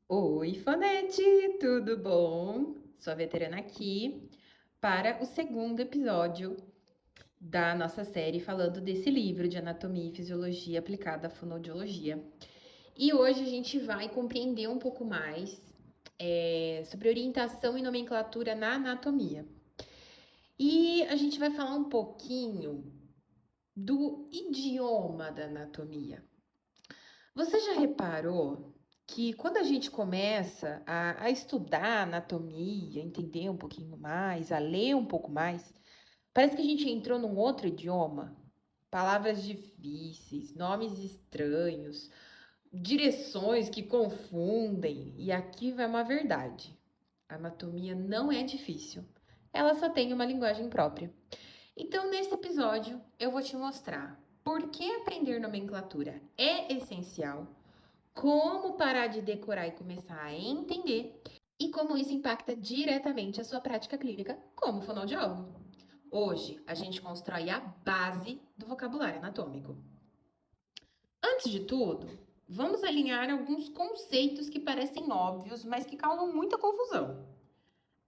Oi, Fonete, tudo bom? Sou a veterana aqui para o segundo episódio da nossa série falando desse livro de anatomia e fisiologia aplicada à fonoaudiologia. E hoje a gente vai compreender um pouco mais sobre orientação e nomenclatura na anatomia. E a gente vai falar um pouquinho do idioma da anatomia. Você já reparou que quando a gente começa a estudar anatomia, entender um pouquinho mais, a ler um pouco mais, parece que a gente entrou num outro idioma? Palavras difíceis, nomes estranhos, direções que confundem. E aqui vai uma verdade: a anatomia não é difícil, ela só tem uma linguagem própria. Então, nesse episódio, eu vou te mostrar por que aprender nomenclatura é essencial, como parar de decorar e começar a entender, e como isso impacta diretamente a sua prática clínica como fonoaudiólogo. Hoje, a gente constrói a base do vocabulário anatômico. Antes de tudo, vamos alinhar alguns conceitos que parecem óbvios, mas que causam muita confusão.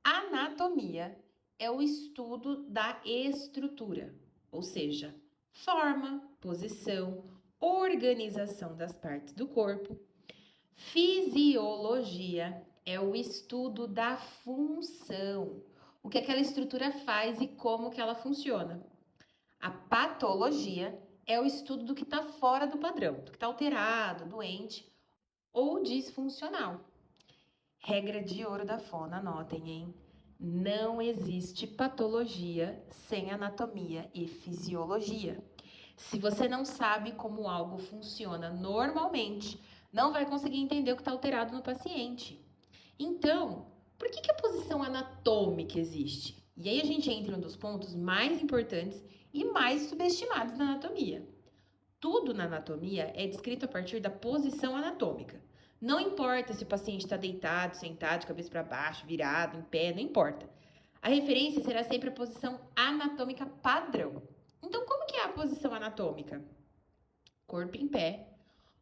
Anatomia é o estudo da estrutura, ou seja, forma, posição, organização das partes do corpo. Fisiologia é o estudo da função, o que aquela estrutura faz e como que ela funciona. A patologia é o estudo do que está fora do padrão, do que está alterado, doente ou disfuncional. Regra de ouro da fono, anotem, hein? Não existe patologia sem anatomia e fisiologia. Se você não sabe como algo funciona normalmente, não vai conseguir entender o que está alterado no paciente. Então, por que a posição anatômica existe? E aí a gente entra em um dos pontos mais importantes e mais subestimados da anatomia. Tudo na anatomia é descrito a partir da posição anatômica. Não importa se o paciente está deitado, sentado, de cabeça para baixo, virado, em pé, não importa. A referência será sempre a posição anatômica padrão. Então, como que é a posição anatômica? Corpo em pé,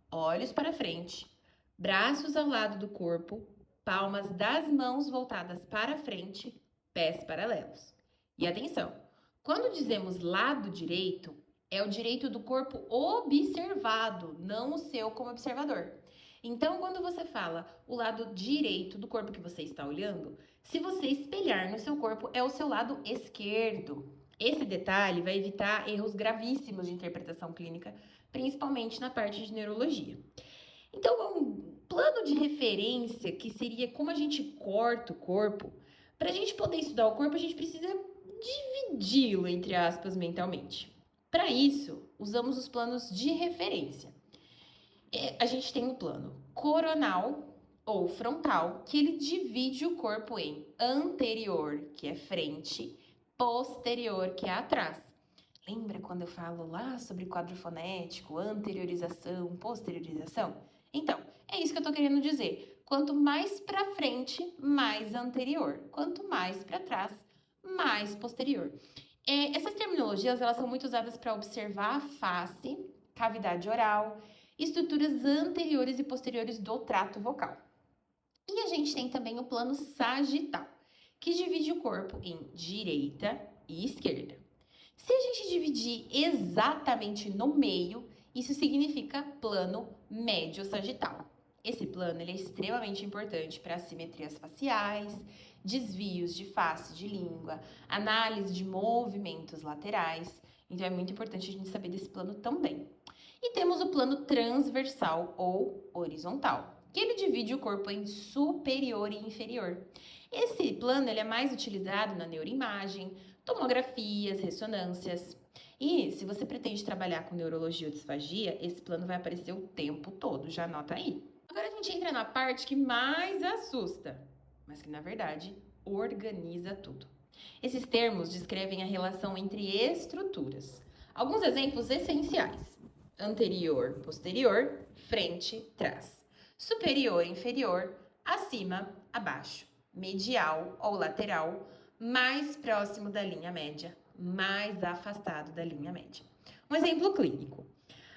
olhos para frente, braços ao lado do corpo, palmas das mãos voltadas para frente, pés paralelos. E atenção, quando dizemos lado direito, é o direito do corpo observado, não o seu como observador. Então, quando você fala o lado direito do corpo que você está olhando, se você espelhar no seu corpo, é o seu lado esquerdo. Esse detalhe vai evitar erros gravíssimos de interpretação clínica, principalmente na parte de neurologia. Então, um plano de referência, que seria como a gente corta o corpo, para a gente poder estudar o corpo, a gente precisa dividi-lo, entre aspas, mentalmente. Para isso, usamos os planos de referência. A gente tem o plano coronal ou frontal, que ele divide o corpo em anterior, que é frente, posterior, que é atrás. Lembra quando eu falo lá sobre quadro fonético, anteriorização, posteriorização? Então, é isso que eu tô querendo dizer. Quanto mais para frente, mais anterior. Quanto mais para trás, mais posterior. Essas terminologias, elas são muito usadas para observar a face, cavidade oral, estruturas anteriores e posteriores do trato vocal. E a gente tem também o plano sagital, que divide o corpo em direita e esquerda. Se a gente dividir exatamente no meio, isso significa plano médio sagital. Esse plano ele é extremamente importante para assimetrias faciais, desvios de face de língua, análise de movimentos laterais. Então é muito importante a gente saber desse plano também. E temos o plano transversal ou horizontal, que ele divide o corpo em superior e inferior. Esse plano ele é mais utilizado na neuroimagem, tomografias, ressonâncias. E se você pretende trabalhar com neurologia ou disfagia, esse plano vai aparecer o tempo todo, já anota aí. Agora a gente entra na parte que mais assusta, mas que na verdade organiza tudo. Esses termos descrevem a relação entre estruturas. Alguns exemplos essenciais: anterior, posterior, frente, trás. Superior, inferior, acima, abaixo. Medial ou lateral, mais próximo da linha média, mais afastado da linha média. Um exemplo clínico.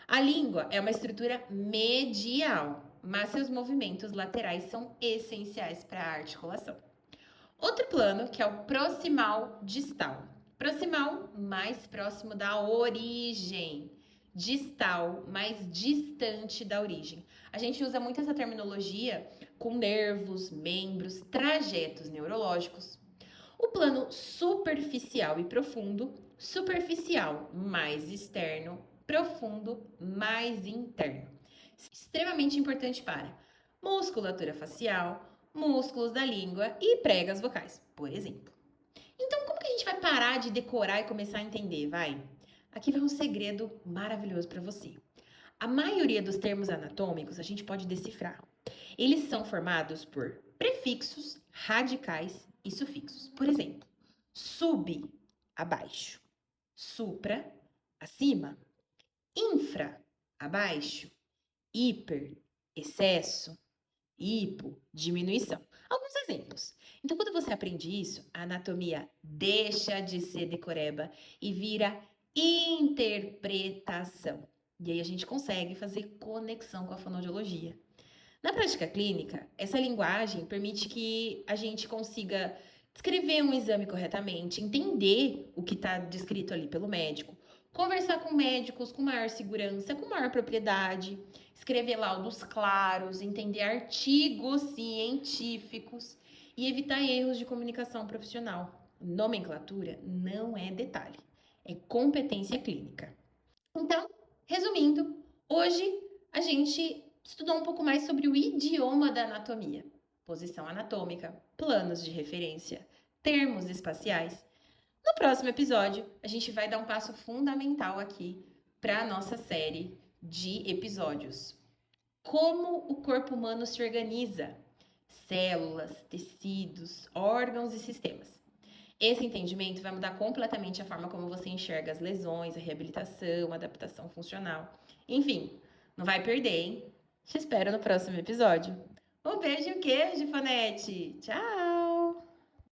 A língua é uma estrutura medial. mas seus movimentos laterais são essenciais para a articulação. Outro plano, que é o proximal distal. Proximal, mais próximo da origem. Distal, mais distante da origem. A gente usa muito essa terminologia com nervos, membros, trajetos neurológicos. O plano superficial e profundo, superficial mais externo, profundo mais interno. Extremamente importante para musculatura facial, músculos da língua e pregas vocais, por exemplo. Então, como que a gente vai parar de decorar e começar a entender, vai? Aqui vai um segredo maravilhoso para você. A maioria dos termos anatômicos a gente pode decifrar. Eles são formados por prefixos, radicais e sufixos. Por exemplo, sub, abaixo, supra, acima, infra, abaixo, hiper, excesso, hipo, diminuição. Alguns exemplos. Então, quando você aprende isso, a anatomia deixa de ser decoreba e vira interpretação. E aí a gente consegue fazer conexão com a fonoaudiologia. Na prática clínica, essa linguagem permite que a gente consiga descrever um exame corretamente, entender o que está descrito ali pelo médico, conversar com médicos com maior segurança, com maior propriedade, escrever laudos claros, entender artigos científicos e evitar erros de comunicação profissional. Nomenclatura não é detalhe, é competência clínica. Então, resumindo, hoje a gente estudou um pouco mais sobre o idioma da anatomia, posição anatômica, planos de referência, termos espaciais. No próximo episódio, a gente vai dar um passo fundamental aqui para a nossa série de episódios. Como o corpo humano se organiza, células, tecidos, órgãos e sistemas. Esse entendimento vai mudar completamente a forma como você enxerga as lesões, a reabilitação, a adaptação funcional. Enfim, não vai perder, hein? Te espero no próximo episódio. Um beijo e um queijo, Fonete! Tchau!